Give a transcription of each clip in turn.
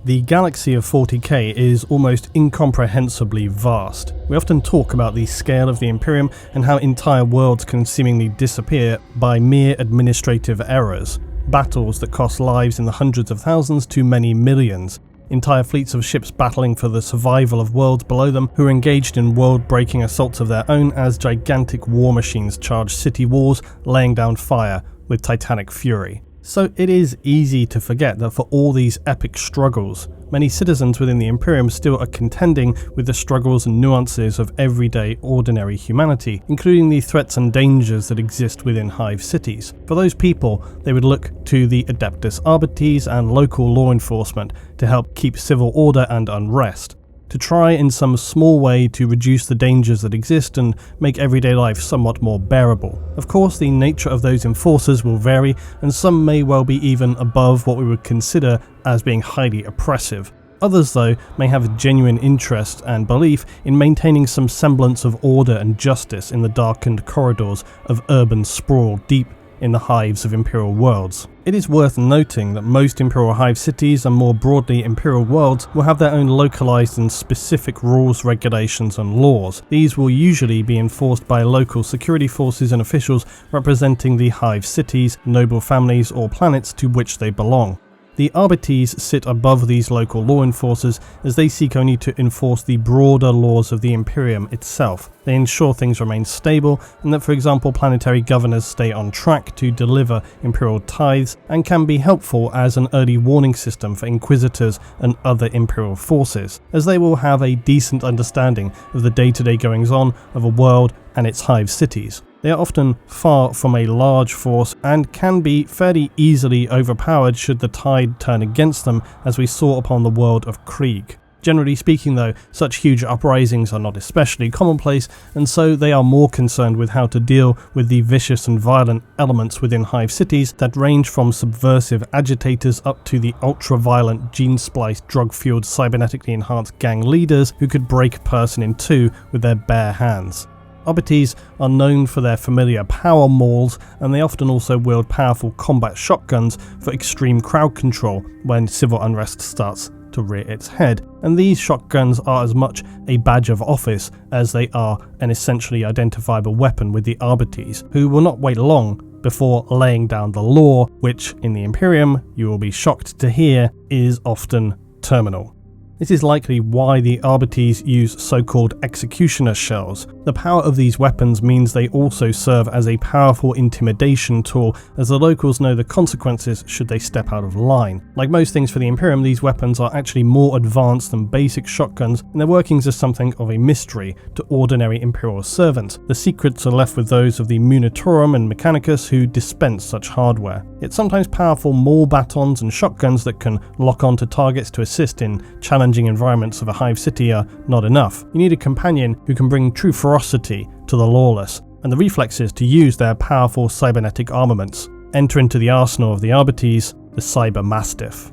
The galaxy of 40k is almost incomprehensibly vast. We often talk about the scale of the Imperium and how entire worlds can seemingly disappear by mere administrative errors. Battles that cost lives in the hundreds of thousands to many millions. Entire fleets of ships battling for the survival of worlds below them who are engaged in world-breaking assaults of their own as gigantic war machines charge city walls, laying down fire with titanic fury. So it is easy to forget that for all these epic struggles, many citizens within the Imperium still are contending with the struggles and nuances of everyday, ordinary humanity, including the threats and dangers that exist within hive cities. For those people, they would look to the Adeptus Arbites and local law enforcement to help keep civil order and unrest, to try in some small way to reduce the dangers that exist and make everyday life somewhat more bearable. Of course, the nature of those enforcers will vary, and some may well be even above what we would consider as being highly oppressive. Others, though, may have a genuine interest and belief in maintaining some semblance of order and justice in the darkened corridors of urban sprawl deep in the hives of Imperial worlds. It is worth noting that most Imperial hive cities and more broadly Imperial worlds will have their own localized and specific rules, regulations and laws. These will usually be enforced by local security forces and officials representing the hive cities, noble families or planets to which they belong. The Arbites sit above these local law enforcers as they seek only to enforce the broader laws of the Imperium itself. They ensure things remain stable and that, for example, planetary governors stay on track to deliver Imperial tithes, and can be helpful as an early warning system for Inquisitors and other Imperial forces, as they will have a decent understanding of the day-to-day goings-on of a world and its hive cities. They are often far from a large force and can be fairly easily overpowered should the tide turn against them, as we saw upon the world of Krieg. Generally speaking though, such huge uprisings are not especially commonplace, and so they are more concerned with how to deal with the vicious and violent elements within hive cities that range from subversive agitators up to the ultra-violent, gene-spliced, drug-fueled, cybernetically enhanced gang leaders who could break a person in two with their bare hands. Arbites are known for their familiar power mauls, and they often also wield powerful combat shotguns for extreme crowd control when civil unrest starts to rear its head, and these shotguns are as much a badge of office as they are an essentially identifiable weapon with the Arbites, who will not wait long before laying down the law, which in the Imperium, you will be shocked to hear, is often terminal. This is likely why the Arbites use so-called executioner shells. The power of these weapons means they also serve as a powerful intimidation tool, as the locals know the consequences should they step out of line. Like most things for the Imperium, these weapons are actually more advanced than basic shotguns, and their workings are something of a mystery to ordinary Imperial servants. The secrets are left with those of the Munitorum and Mechanicus who dispense such hardware. Yet sometimes powerful maul batons and shotguns that can lock onto targets to assist in challenging environments of a hive city are not enough. You need a companion who can bring true ferocity to the Lawless, and the reflexes to use their powerful cybernetic armaments. Enter into the arsenal of the Arbites, the CYBER-MASTIFF.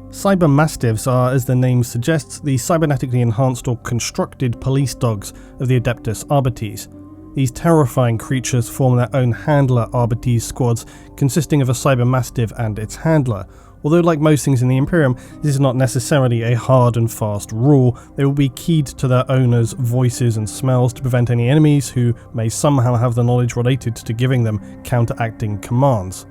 CYBER-MASTIFFs are, as the name suggests, the cybernetically enhanced or constructed police dogs of the Adeptus Arbites. These terrifying creatures form their own handler Arbites squads, consisting of a CYBER-MASTIFF and its handler. Although like most things in the Imperium, this is not necessarily a hard and fast rule. They will be keyed to their owners' voices and smells to prevent any enemies who may somehow have the knowledge related to giving them counteracting commands.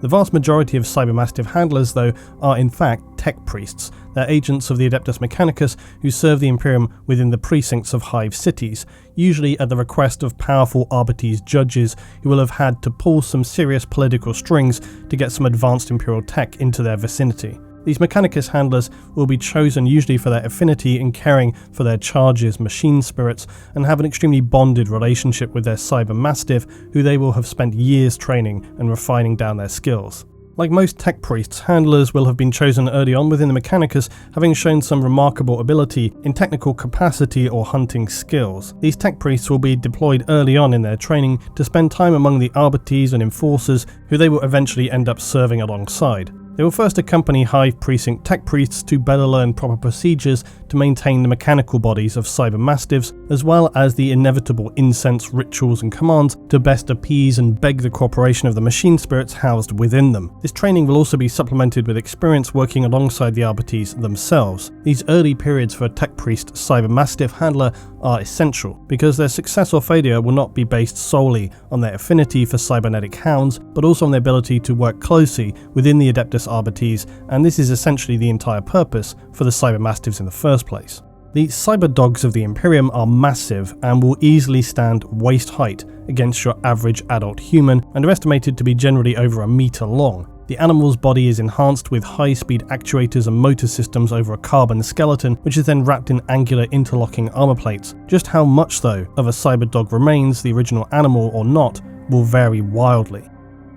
The vast majority of CYBER-MASTIFF handlers, though, are in fact tech priests. They're agents of the Adeptus Mechanicus who serve the Imperium within the precincts of hive cities, usually at the request of powerful Arbites judges who will have had to pull some serious political strings to get some advanced Imperial tech into their vicinity. These Mechanicus handlers will be chosen usually for their affinity in caring for their charges' machine spirits, and have an extremely bonded relationship with their CYBER-MASTIFF, who they will have spent years training and refining down their skills. Like most tech priests, handlers will have been chosen early on within the Mechanicus, having shown some remarkable ability in technical capacity or hunting skills. These tech priests will be deployed early on in their training to spend time among the Arbites and enforcers who they will eventually end up serving alongside. They will first accompany Hive Precinct tech priests to better learn proper procedures to maintain the mechanical bodies of CYBER-MASTIFFs, as well as the inevitable incense rituals and commands to best appease and beg the cooperation of the machine spirits housed within them. This training will also be supplemented with experience working alongside the RBTs themselves. These early periods for a tech priest CYBER-MASTIFF handler are essential, because their success or failure will not be based solely on their affinity for cybernetic hounds, but also on their ability to work closely within the Adeptus Arbites, and this is essentially the entire purpose for the CYBER-MASTIFFs in the first place. The cyber dogs of the Imperium are massive and will easily stand waist height against your average adult human, and are estimated to be generally over a meter long. The animal's body is enhanced with high-speed actuators and motor systems over a carbon skeleton, which is then wrapped in angular interlocking armor plates. Just how much, though, of a cyber dog remains the original animal or not will vary wildly.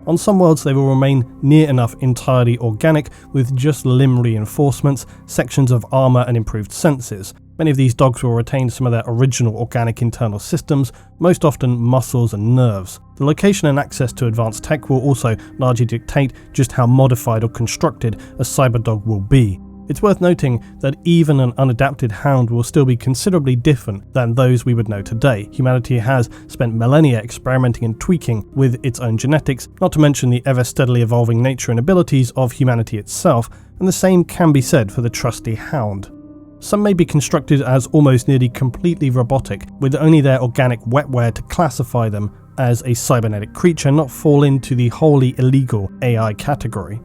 On some worlds they will remain near enough entirely organic, with just limb reinforcements, sections of armor and improved senses. Many of these dogs will retain some of their original organic internal systems, most often muscles and nerves. The location and access to advanced tech will also largely dictate just how modified or constructed a cyber dog will be. It's worth noting that even an unadapted hound will still be considerably different than those we would know today. Humanity has spent millennia experimenting and tweaking with its own genetics, not to mention the ever steadily evolving nature and abilities of humanity itself, and the same can be said for the trusty hound. Some may be constructed as almost nearly completely robotic, with only their organic wetware to classify them as a cybernetic creature, not fall into the wholly illegal AI category.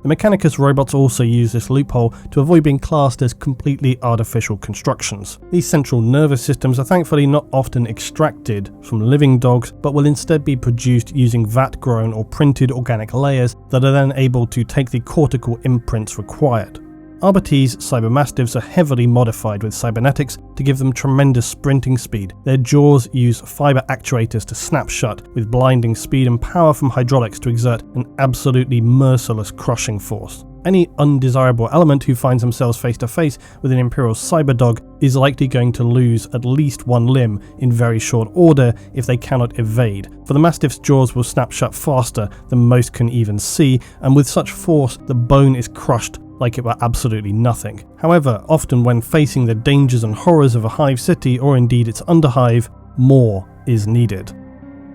The Mechanicus robots also use this loophole to avoid being classed as completely artificial constructions. These central nervous systems are thankfully not often extracted from living dogs, but will instead be produced using vat-grown or printed organic layers that are then able to take the cortical imprints required. RBT's CYBER-MASTIFFs are heavily modified with cybernetics to give them tremendous sprinting speed. Their jaws use fiber actuators to snap shut, with blinding speed and power from hydraulics to exert an absolutely merciless crushing force. Any undesirable element who finds themselves face to face with an Imperial Cyberdog is likely going to lose at least one limb in very short order if they cannot evade, for the Mastiff's jaws will snap shut faster than most can even see, and with such force the bone is crushed like it were absolutely nothing. However, often when facing the dangers and horrors of a hive city, or indeed its underhive, more is needed.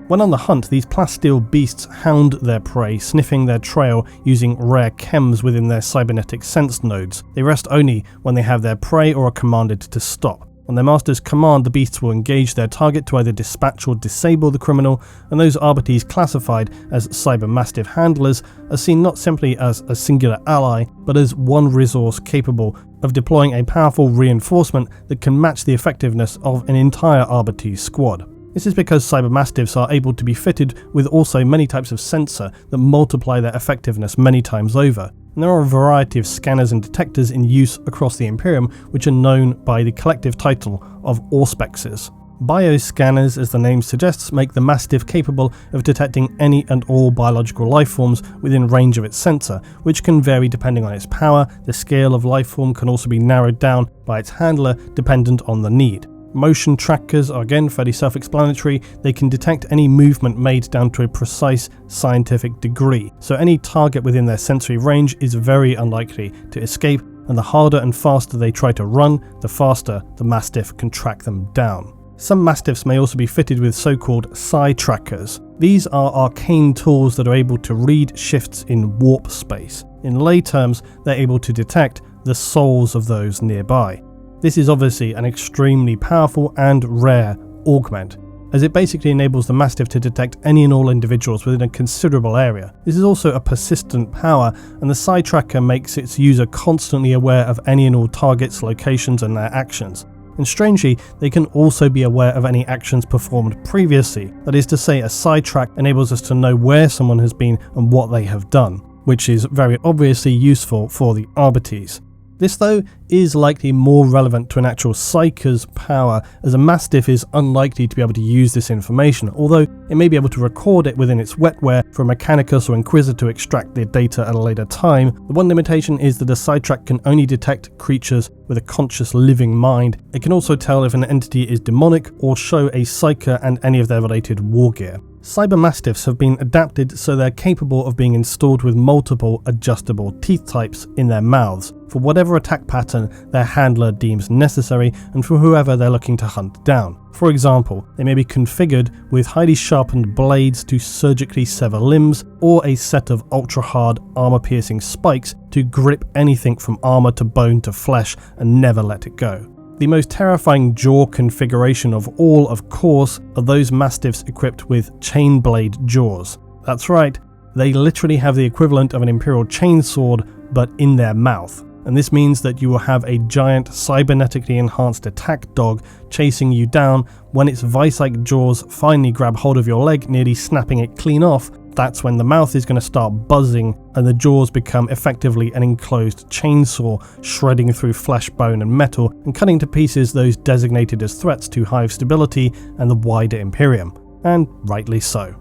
When on the hunt, these plasteel beasts hound their prey, sniffing their trail using rare chems within their cybernetic sense nodes. They rest only when they have their prey or are commanded to stop. On their master's command, the beasts will engage their target to either dispatch or disable the criminal, and those RBTs classified as CYBER-MASTIFF handlers are seen not simply as a singular ally, but as one resource capable of deploying a powerful reinforcement that can match the effectiveness of an entire RBT squad. This is because CYBER-MASTIFFs are able to be fitted with also many types of sensor that multiply their effectiveness many times over. And there are a variety of scanners and detectors in use across the Imperium, which are known by the collective title of Auspexes. Bioscanners, as the name suggests, make the Mastiff capable of detecting any and all biological life forms within range of its sensor, which can vary depending on its power. The scale of life form can also be narrowed down by its handler dependent on the need. Motion trackers are again fairly self-explanatory. They can detect any movement made down to a precise scientific degree, so any target within their sensory range is very unlikely to escape, and the harder and faster they try to run, the faster the Mastiff can track them down. Some Mastiffs may also be fitted with so-called psi trackers. These are arcane tools that are able to read shifts in warp space. In lay terms, they're able to detect the souls of those nearby. This is obviously an extremely powerful and rare augment, as it basically enables the Mastiff to detect any and all individuals within a considerable area. This is also a persistent power, and the psi tracker makes its user constantly aware of any and all targets, locations and their actions. And strangely, they can also be aware of any actions performed previously. That is to say, a psi track enables us to know where someone has been and what they have done, which is very obviously useful for the RBTs. This, though, is likely more relevant to an actual Psyker's power, as a Mastiff is unlikely to be able to use this information, although it may be able to record it within its wetware for a Mechanicus or Inquisitor to extract the data at a later time. The one limitation is that a Psytrack can only detect creatures with a conscious living mind. It can also tell if an entity is demonic or show a Psyker and any of their related war gear. CYBER-MASTIFFs have been adapted so they're capable of being installed with multiple adjustable teeth types in their mouths for whatever attack pattern their handler deems necessary and for whoever they're looking to hunt down. For example, they may be configured with highly sharpened blades to surgically sever limbs, or a set of ultra-hard armor-piercing spikes to grip anything from armor to bone to flesh and never let it go. The most terrifying jaw configuration of all, of course, are those Mastiffs equipped with chain blade jaws. That's right, they literally have the equivalent of an Imperial chainsword, but in their mouth. And this means that you will have a giant cybernetically enhanced attack dog chasing you down. When its vice-like jaws finally grab hold of your leg, nearly snapping it clean off, that's when the mouth is going to start buzzing and the jaws become effectively an enclosed chainsaw, shredding through flesh, bone and metal and cutting to pieces those designated as threats to hive stability and the wider Imperium. And rightly so.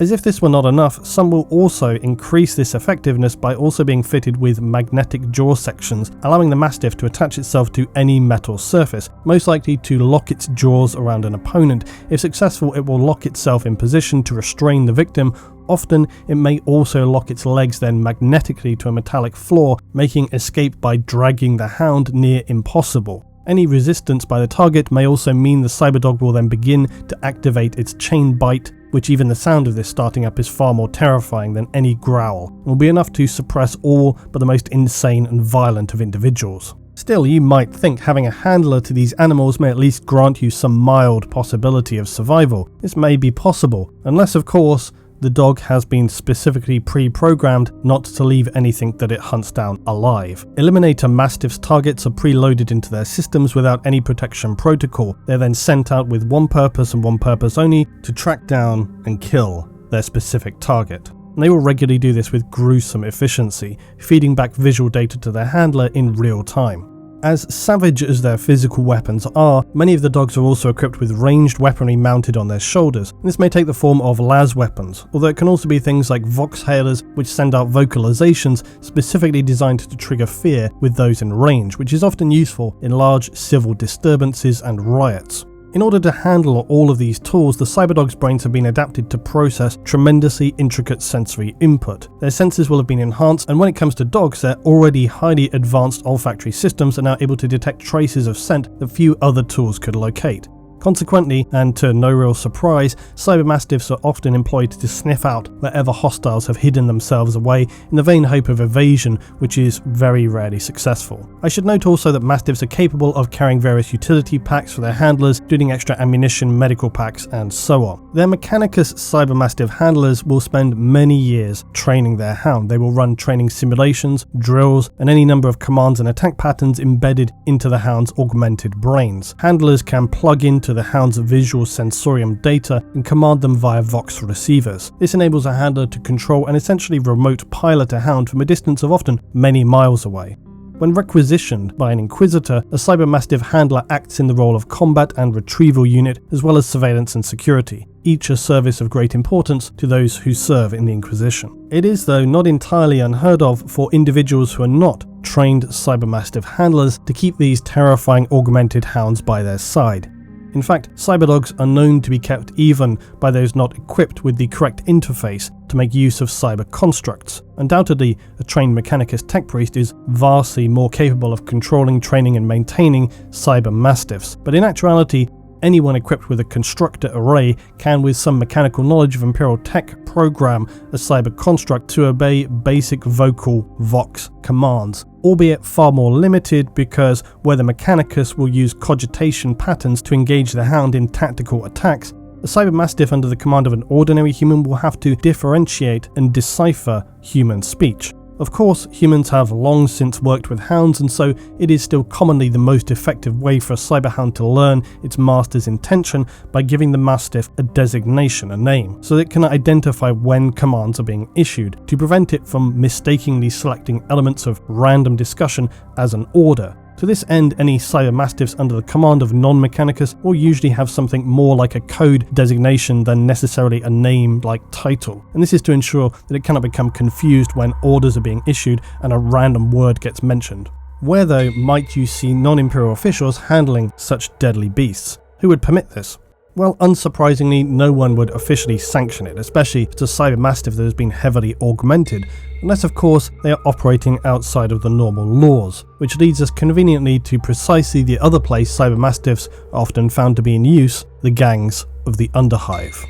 As if this were not enough, some will also increase this effectiveness by also being fitted with magnetic jaw sections, allowing the Mastiff to attach itself to any metal surface, most likely to lock its jaws around an opponent. If successful, it will lock itself in position to restrain the victim. Often, it may also lock its legs then magnetically to a metallic floor, making escape by dragging the hound near impossible. Any resistance by the target may also mean the cyberdog will then begin to activate its chain bite, which even the sound of this starting up is far more terrifying than any growl, and will be enough to suppress all but the most insane and violent of individuals. Still, you might think having a handler to these animals may at least grant you some mild possibility of survival. This may be possible, unless of course the dog has been specifically pre-programmed not to leave anything that it hunts down alive. Eliminator Mastiff's targets are preloaded into their systems without any protection protocol. They're then sent out with one purpose and one purpose only: to track down and kill their specific target. And they will regularly do this with gruesome efficiency, feeding back visual data to their handler in real time. As savage as their physical weapons are, many of the dogs are also equipped with ranged weaponry mounted on their shoulders. This may take the form of las weapons, although it can also be things like voxhailers, which send out vocalizations specifically designed to trigger fear with those in range, which is often useful in large civil disturbances and riots. In order to handle all of these tools, the cyberdog's brains have been adapted to process tremendously intricate sensory input. Their senses will have been enhanced, and when it comes to dogs, their already highly advanced olfactory systems are now able to detect traces of scent that few other tools could locate. Consequently, and to no real surprise, CYBER-MASTIFFs are often employed to sniff out wherever hostiles have hidden themselves away in the vain hope of evasion, which is very rarely successful. I should note also that Mastiffs are capable of carrying various utility packs for their handlers, including extra ammunition, medical packs, and so on. Their Mechanicus CYBER-MASTIFF handlers will spend many years training their hound. They will run training simulations, drills, and any number of commands and attack patterns embedded into the hound's augmented brains. Handlers can plug into the hound's visual sensorium data and command them via Vox receivers. This enables a handler to control and essentially remote pilot a hound from a distance of often many miles away. When requisitioned by an Inquisitor, a CYBER-MASTIFF handler acts in the role of combat and retrieval unit, as well as surveillance and security, each a service of great importance to those who serve in the Inquisition. It is, though, not entirely unheard of for individuals who are not trained CYBER-MASTIFF handlers to keep these terrifying augmented hounds by their side. In fact, cyberdogs are known to be kept even by those not equipped with the correct interface to make use of cyber constructs. Undoubtedly, a trained Mechanicus tech priest is vastly more capable of controlling, training and maintaining CYBER-MASTIFFs, but in actuality, anyone equipped with a constructor array can, with some mechanical knowledge of Imperial tech, program a cyber construct to obey basic vocal Vox commands, albeit far more limited, because where the Mechanicus will use cogitation patterns to engage the hound in tactical attacks, a CYBER-MASTIFF under the command of an ordinary human will have to differentiate and decipher human speech. Of course, humans have long since worked with hounds, and so it is still commonly the most effective way for a cyberhound to learn its master's intention by giving the Mastiff a designation, a name, so that it can identify when commands are being issued, to prevent it from mistakenly selecting elements of random discussion as an order. To this end, any CYBER-MASTIFFs under the command of non-Mechanicus will usually have something more like a code designation than necessarily a name-like title, and this is to ensure that it cannot become confused when orders are being issued and a random word gets mentioned. Where, though, might you see non-Imperial officials handling such deadly beasts? Who would permit this? Well, unsurprisingly, no one would officially sanction it, especially if it's a CYBER-MASTIFF that has been heavily augmented, unless of course they are operating outside of the normal laws, which leads us conveniently to precisely the other place CYBER-MASTIFFs are often found to be in use, the gangs of the Underhive.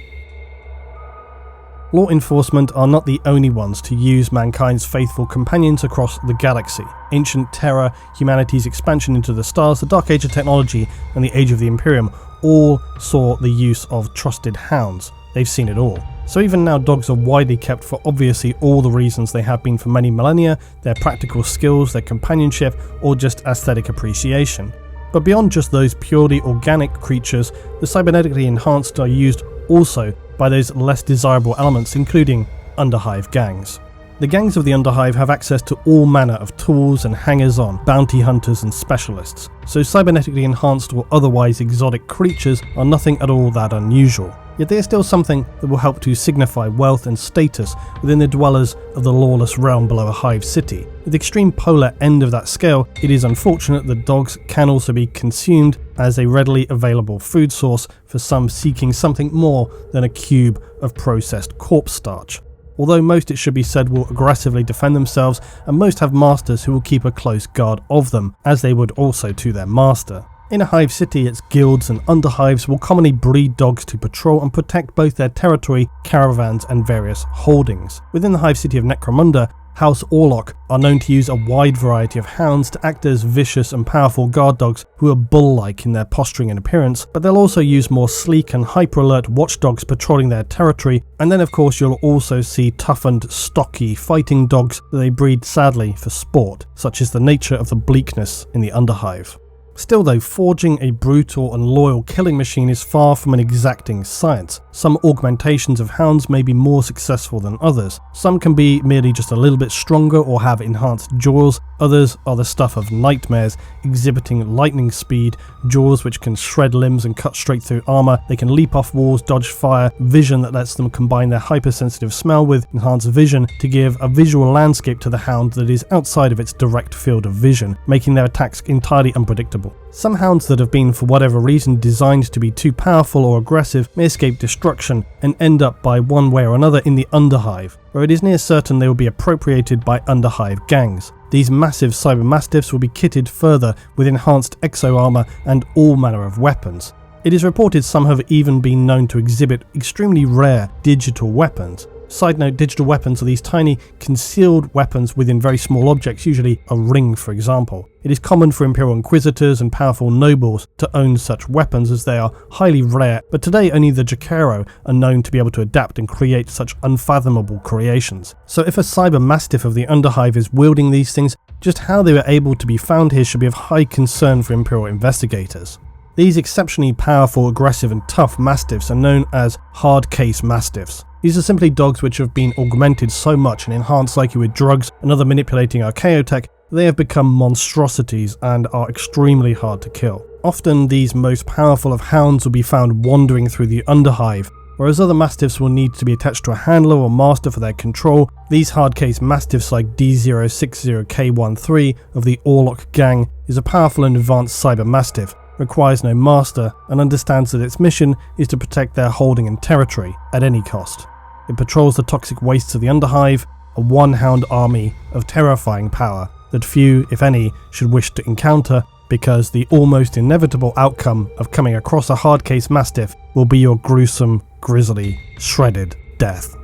Law enforcement are not the only ones to use mankind's faithful companions across the galaxy. Ancient terror, humanity's expansion into the stars, the Dark Age of technology, and the Age of the Imperium all saw the use of trusted hounds. They've seen it all. So even now, dogs are widely kept for obviously all the reasons they have been for many millennia, their practical skills, their companionship, or just aesthetic appreciation. But beyond just those purely organic creatures, the cybernetically enhanced are used also by those less desirable elements, including Underhive gangs. The gangs of the Underhive have access to all manner of tools and hangers-on, bounty hunters and specialists, so cybernetically enhanced or otherwise exotic creatures are nothing at all that unusual. Yet they are still something that will help to signify wealth and status within the dwellers of the lawless realm below a hive city. At the extreme polar end of that scale, it is unfortunate that dogs can also be consumed as a readily available food source for some seeking something more than a cube of processed corpse starch. Although most, it should be said, will aggressively defend themselves, and most have masters who will keep a close guard of them, as they would also to their master. In a hive city, its guilds and underhives will commonly breed dogs to patrol and protect both their territory, caravans, and various holdings. Within the hive city of Necromunda, House Orlok are known to use a wide variety of hounds to act as vicious and powerful guard dogs who are bull-like in their posturing and appearance, but they'll also use more sleek and hyper-alert watchdogs patrolling their territory, and then of course you'll also see toughened, stocky fighting dogs that they breed sadly for sport, such is the nature of the bleakness in the Underhive. Still though, forging a brutal and loyal killing machine is far from an exacting science. Some augmentations of hounds may be more successful than others. Some can be merely just a little bit stronger or have enhanced jaws. Others are the stuff of nightmares, exhibiting lightning speed, jaws which can shred limbs and cut straight through armor. They can leap off walls, dodge fire, vision that lets them combine their hypersensitive smell with enhanced vision to give a visual landscape to the hound that is outside of its direct field of vision, making their attacks entirely unpredictable. Some hounds that have been, for whatever reason, designed to be too powerful or aggressive may escape destruction and end up by one way or another in the Underhive, where it is near certain they will be appropriated by Underhive gangs. These massive CYBER-MASTIFFs will be kitted further with enhanced exo-armor and all manner of weapons. It is reported some have even been known to exhibit extremely rare digital weapons. Side note, digital weapons are these tiny concealed weapons within very small objects, usually a ring for example. It is common for Imperial Inquisitors and powerful nobles to own such weapons as they are highly rare, but today only the Jakero are known to be able to adapt and create such unfathomable creations. So if a CYBER-MASTIFF of the Underhive is wielding these things, just how they were able to be found here should be of high concern for Imperial investigators. These exceptionally powerful, aggressive and tough Mastiffs are known as hard case Mastiffs. These are simply dogs which have been augmented so much and enhanced likely with drugs and other manipulating archaeotech that they have become monstrosities and are extremely hard to kill. Often these most powerful of hounds will be found wandering through the Underhive, whereas other Mastiffs will need to be attached to a handler or master for their control. These hard-case Mastiffs like D060K13 of the Orlok gang is a powerful and advanced CYBER-MASTIFF, requires no master, and understands that its mission is to protect their holding and territory at any cost. It patrols the toxic wastes of the Underhive, a one-hound army of terrifying power that few, if any, should wish to encounter, because the almost inevitable outcome of coming across a hard-case Mastiff will be your gruesome, grisly, shredded death.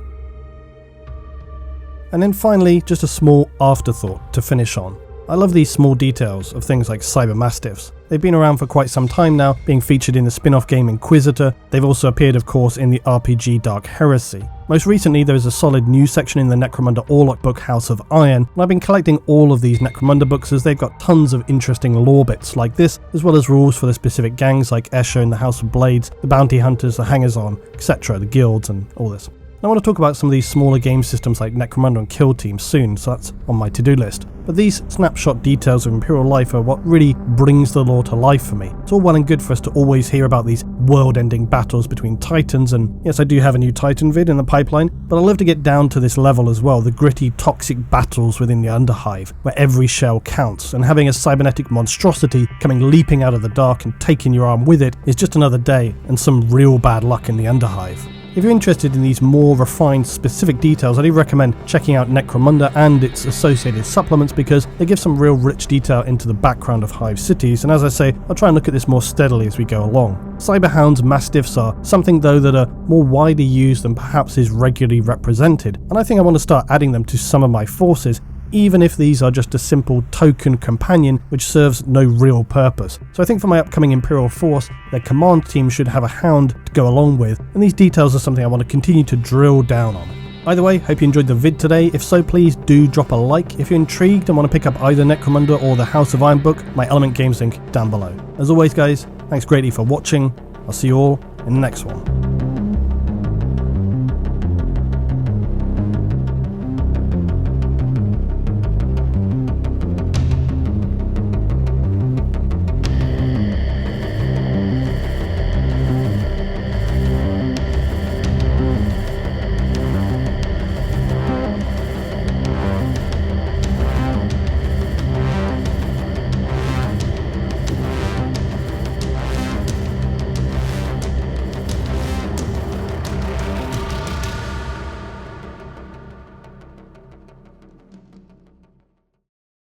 And then finally, just a small afterthought to finish on. I love these small details of things like CYBER-MASTIFFs. They've been around for quite some time now, being featured in the spin-off game Inquisitor. They've also appeared, of course, in the RPG Dark Heresy. Most recently, there is a solid news section in the Necromunda Orlok book House of Iron, and I've been collecting all of these Necromunda books as they've got tons of interesting lore bits like this, as well as rules for the specific gangs like Escher and the House of Blades, the Bounty Hunters, the Hangers-On, etc., the guilds and all this. I want to talk about some of these smaller game systems like Necromunda and Kill Team soon, so that's on my to-do list. But these snapshot details of Imperial life are what really brings the lore to life for me. It's all well and good for us to always hear about these world-ending battles between titans, and yes, I do have a new Titan vid in the pipeline, but I'd love to get down to this level as well, the gritty, toxic battles within the Underhive, where every shell counts, and having a cybernetic monstrosity coming leaping out of the dark and taking your arm with it is just another day, and some real bad luck in the Underhive. If you're interested in these more refined, specific details, I do recommend checking out Necromunda and its associated supplements because they give some real rich detail into the background of Hive cities, and as I say, I'll try and look at this more steadily as we go along. Cyberhounds, Mastiffs are something though that are more widely used than perhaps is regularly represented, and I think I want to start adding them to some of my forces, even if these are just a simple token companion which serves no real purpose. So I think for my upcoming Imperial force, their command team should have a hound to go along with, and these details are something I want to continue to drill down on. Either way, hope you enjoyed the vid today. If so, please do drop a like. If you're intrigued and want to pick up either Necromunda or the House of Iron book, my Element Games link down below. As always guys, thanks greatly for watching. I'll see you all in the next one.